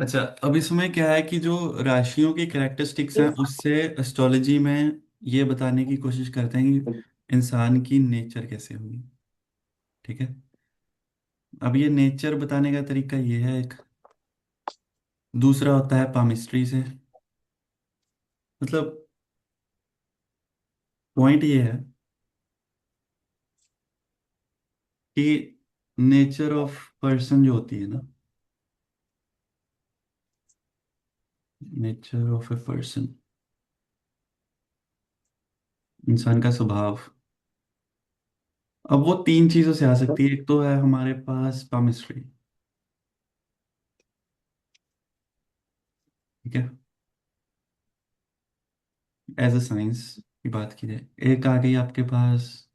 अच्छा, अब इसमें क्या है कि जो राशियों की कैरेक्टरिस्टिक्स हैं उससे एस्ट्रोलॉजी में ये बताने की कोशिश करते हैं कि इंसान की नेचर कैसे होगी। ठीक है। अब ये नेचर बताने का तरीका ये है एक। दूसरा होता है पामिस्ट्री से। मतलब पॉइंट ये है कि नेचर ऑफ पर्सन जो होती है ना, नेचर ऑफ ए पर्सन, इंसान का स्वभाव। अब वो तीन चीजों से आ सकती है। एक तो है हमारे पास पामिस्ट्री। ठीक है। एज अ साइंस की बात की जाए, एक आ गई आपके पास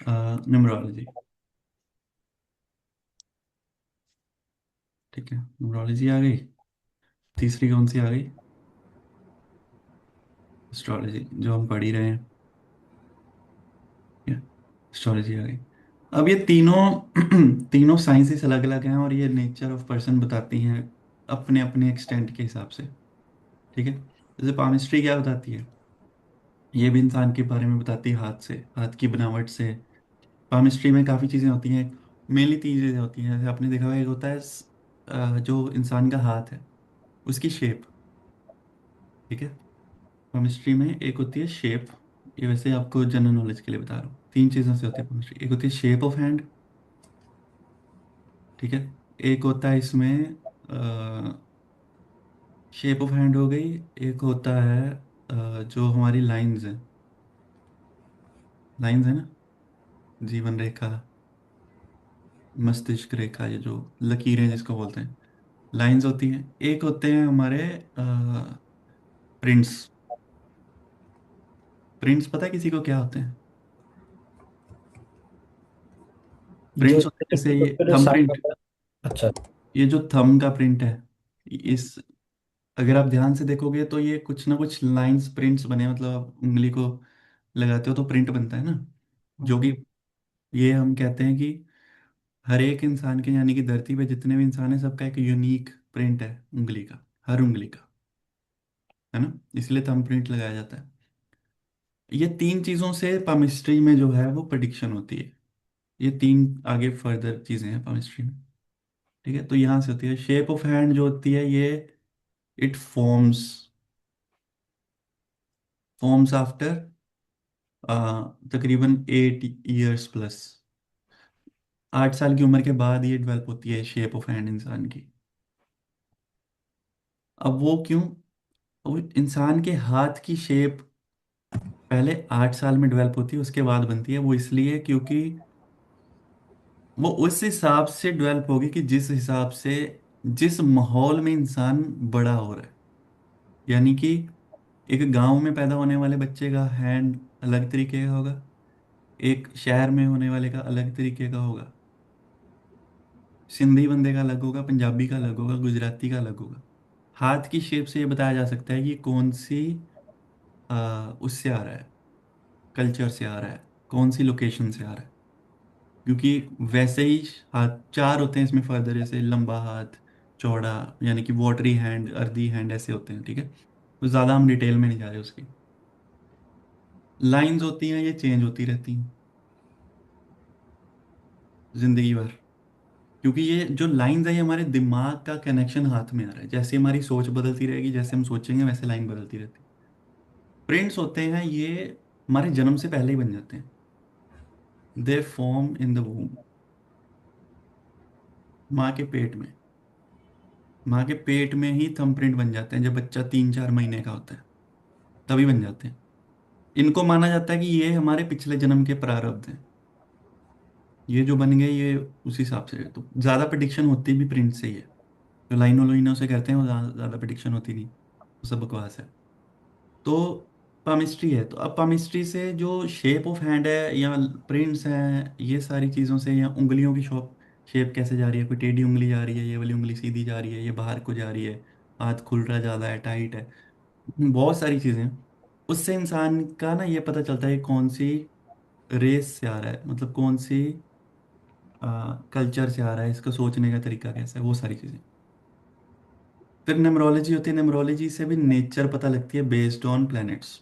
न्यूमरोलॉजी। ठीक है, न्यूमरोलॉजी आ गई। तीसरी कौन सी आ गई? एस्ट्रोलॉजी, जो हम पढ़ ही रहे हैं। एस्ट्रोलॉजी आ गई। अब ये तीनों तीनों साइंसेस अलग अलग हैं और ये नेचर ऑफ पर्सन बताती हैं अपने अपने एक्सटेंट के हिसाब से। ठीक है। जैसे पामिस्ट्री क्या बताती है, ये भी इंसान के बारे में बताती है, हाथ से, हाथ की बनावट से। पामिस्ट्री में काफ़ी चीज़ें होती हैं। मेनली तीन चीज़ें होती हैं, जैसे आपने देखा होगा। एक होता है जो इंसान का हाथ है उसकी शेप। ठीक है। केमिस्ट्री में एक होती है शेप। ये वैसे आपको जनरल नॉलेज के लिए बता रहा हूँ। तीन चीज़ों से होती है केमिस्ट्री। एक होती है शेप ऑफ हैंड। ठीक है। एक होता है इसमें शेप ऑफ हैंड हो गई। एक होता है जो हमारी लाइंस है, लाइंस है ना, जीवन रेखा, मस्तिष्क रेखा, ये जो लकीरें जिसको बोलते हैं, लाइंस होती हैं। एक होते हैं हमारे प्रिंट्स। प्रिंट्स पता है किसी को क्या होते हैं? जो प्रिंट्स होते हैं जैसे ये tissue paper thumb sign print. होता है। अच्छा। ये जो थंब का प्रिंट है, इस, अगर आप ध्यान से देखोगे तो ये कुछ ना कुछ लाइंस प्रिंट्स बने, मतलब आप उंगली को लगाते हो तो प्रिंट बनता है ना, जो कि ये हम कहते हैं कि हर एक इंसान के, यानी कि धरती पे जितने भी इंसान है सबका एक यूनिक प्रिंट है उंगली का, हर उंगली का, है ना। इसलिए थंब प्रिंट लगाया जाता है। ये तीन चीजों से पामिस्ट्री में जो है वो प्रिडिक्शन होती है। ये तीन आगे फर्दर चीजें हैं पामिस्ट्री में। ठीक है। तो यहाँ से होती है शेप ऑफ हैंड जो होती है ये, इट फॉर्म्स, फॉर्म्स आफ्टर तकरीबन 8 इयर्स प्लस। 8 साल की उम्र के बाद ये डेवलप होती है शेप ऑफ हैंड इंसान की। अब वो क्यों? वो इंसान के हाथ की शेप पहले 8 साल में डेवलप होती है, उसके बाद बनती है। वो इसलिए क्योंकि वो उस हिसाब से डेवलप होगी कि जिस हिसाब से, जिस माहौल में इंसान बड़ा हो रहा है। यानी कि एक गांव में पैदा होने वाले बच्चे का हैंड अलग तरीके का होगा, एक शहर में होने वाले का अलग तरीके का होगा, सिंधी बंदे का अलग होगा, पंजाबी का अलग होगा, गुजराती का अलग होगा। हाथ की शेप से ये बताया जा सकता है कि कौन सी उससे आ रहा है, कल्चर से आ रहा है, कौन सी लोकेशन से आ रहा है। क्योंकि वैसे ही हाथ चार होते हैं इसमें फर्दर, जैसे लंबा हाथ, चौड़ा, यानी कि वाटरी हैंड, अर्दी हैंड, ऐसे होते हैं। ठीक है। तो ज़्यादा हम डिटेल में नहीं जा रहे उसकी। लाइंस होती हैं, ये चेंज होती रहती हैं जिंदगी भर। क्योंकि ये जो लाइंस है ये हमारे दिमाग का कनेक्शन हाथ में आ रहा है। जैसे हमारी सोच बदलती रहेगी, जैसे हम सोचेंगे वैसे लाइन बदलती रहती है। प्रिंट्स होते हैं ये हमारे जन्म से पहले ही बन जाते हैं। दे फॉर्म इन द वूम, माँ के पेट में। माँ के पेट में ही थंबप्रिंट बन जाते हैं जब बच्चा 3-4 महीने का होता है, तभी बन जाते हैं। इनको माना जाता है कि ये हमारे पिछले जन्म के प्रारब्ध हैं। ये जो बन गए ये उस हिसाब से, तो ज़्यादा प्रिडिक्शन होती भी प्रिंट से ही है। जो लाइनों लाइनों से करते हैं वो ज़्यादा प्रिडिक्शन होती नहीं, वो सब बकवास है। तो पामिस्ट्री है। तो अब पामिस्ट्री से जो शेप ऑफ हैंड है या प्रिंट्स हैं, ये सारी चीज़ों से, या उंगलियों की शेप कैसे जा रही है, कोई टेढ़ी उंगली जा रही है, ये वाली उंगली सीधी जा रही है, ये बाहर को जा रही है, हाथ खुल रहा ज़्यादा है, टाइट है, बहुत सारी चीज़ें हैं। उससे इंसान का ना ये पता चलता है कि कौन सी रेस से आ रहा है, मतलब कौन सी कल्चर से आ रहा है, इसका सोचने का तरीका कैसा है, वो सारी चीज़ें। फिर न्यूमरोलॉजी होती है, न्यूमरोलॉजी से भी नेचर पता लगती है बेस्ड ऑन प्लैनेट्स।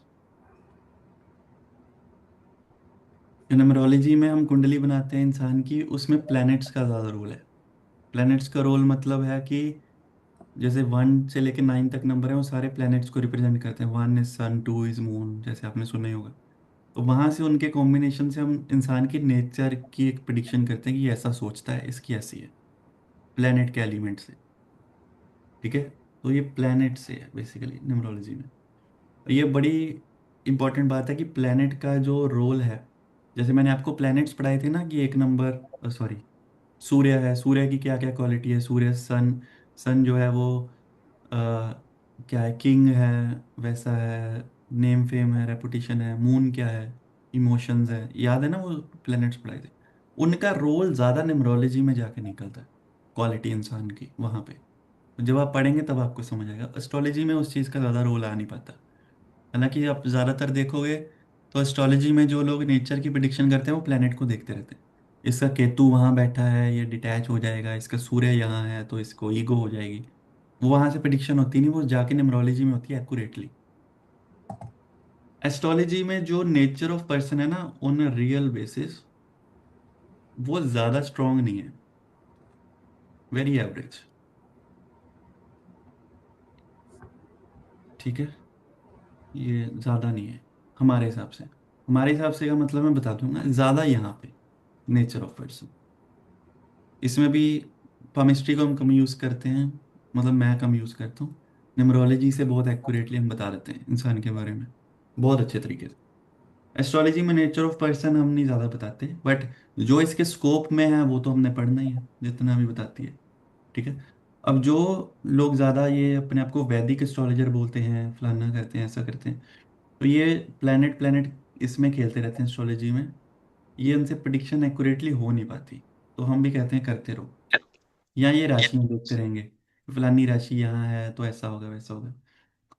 न्यूमरोलॉजी में हम कुंडली बनाते हैं इंसान की, उसमें प्लैनेट्स का ज़्यादा रोल है। प्लैनेट्स का रोल मतलब है कि जैसे 1 से लेकर 9 तक नंबर है, वो सारे प्लैनेट्स को रिप्रेजेंट करते हैं। 1 इज सन, 2 इज मून, जैसे आपने सुना ही होगा। तो वहां से उनके कॉम्बिनेशन से हम इंसान की नेचर की एक प्रिडिक्शन करते हैं कि ये ऐसा सोचता है, इसकी ऐसी है, प्लैनेट के एलिमेंट से। ठीक है। तो ये प्लैनेट से है बेसिकली न्यूमरोलॉजी में। ये बड़ी इंपॉर्टेंट बात है कि प्लैनेट का जो रोल है, जैसे मैंने आपको प्लैनेट्स पढ़ाए थे ना कि एक नंबर, सॉरी, सूर्य है, सूर्य की क्या क्या क्वालिटी है, सूर्य सन, सन जो है वो अ, क्या है, किंग है, वैसा है, नेम फेम है, रेपुटेशन है। मून क्या है, इमोशंस है, याद है ना वो प्लैनेट्स पढ़ाए थे। उनका रोल ज़्यादा न्यूमरोलॉजी में जाके निकलता है, क्वालिटी इंसान की वहाँ पे। जब आप पढ़ेंगे तब आपको समझ आएगा, एस्ट्रोलॉजी में उस चीज़ का ज़्यादा रोल आ नहीं पाता। हालांकि आप ज़्यादातर देखोगे तो एस्ट्रोलॉजी में जो लोग नेचर की प्रिडिक्शन करते हैं वो प्लैनेट को देखते रहते हैं। इसका केतु वहाँ बैठा है, ये डिटैच हो जाएगा, इसका सूर्य यहाँ है तो इसको ईगो हो जाएगी। वो वहाँ से प्रिडिक्शन होती नहीं, वो जाके न्यूमरोलॉजी में होती है एक्यूरेटली। एस्ट्रोलॉजी में जो नेचर ऑफ पर्सन है ना, ऑन अ रियल बेसिस, वो ज़्यादा स्ट्रांग नहीं है, वेरी एवरेज। ठीक है। ये ज़्यादा नहीं है हमारे हिसाब से। हमारे हिसाब से का मतलब मैं बता दूंगा ज़्यादा यहाँ पे नेचर ऑफ पर्सन। इसमें भी केमिस्ट्री को हम कम यूज़ करते हैं, मतलब मैं कम यूज़ करता हूँ। न्यूमरोलॉजी से बहुत एक्यूरेटली हम बता देते हैं इंसान के बारे में, बहुत अच्छे तरीके से। एस्ट्रोलॉजी में नेचर ऑफ पर्सन हम नहीं ज़्यादा बताते, बट जो इसके स्कोप में है वो तो हमने पढ़ना ही है, जितना भी बताती है। ठीक है। अब जो लोग ज़्यादा ये अपने आप को वैदिक एस्ट्रोलॉजर बोलते हैं, फलाना करते हैं, ऐसा करते हैं, तो ये प्लेनेट प्लेनेट इसमें खेलते रहते हैं एस्ट्रोलॉजी में। ये उनसे प्रिडिक्शन एक्यूरेटली हो नहीं पाती, तो हम भी कहते हैं करते रहो, या ये राशियां देखते रहेंगे, फलानी राशि यहाँ है तो ऐसा होगा वैसा होगा।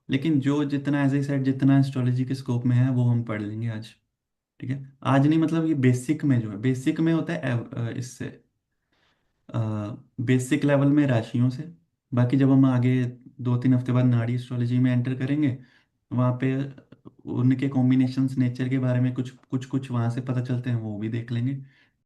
लेकिन जो जितना, एज ए सेड, जितना एस्ट्रोलॉजी के स्कोप में है वो हम पढ़ लेंगे आज। ठीक है। आज नहीं, मतलब ये बेसिक में जो है, बेसिक में होता है इससे, बेसिक लेवल में राशियों से। बाकी जब हम आगे 2-3 हफ्ते बाद नाड़ी एस्ट्रोलॉजी में एंटर करेंगे, वहाँ पे उनके कॉम्बिनेशंस नेचर के बारे में कुछ कुछ कुछ वहाँ से पता चलते हैं, वो भी देख लेंगे।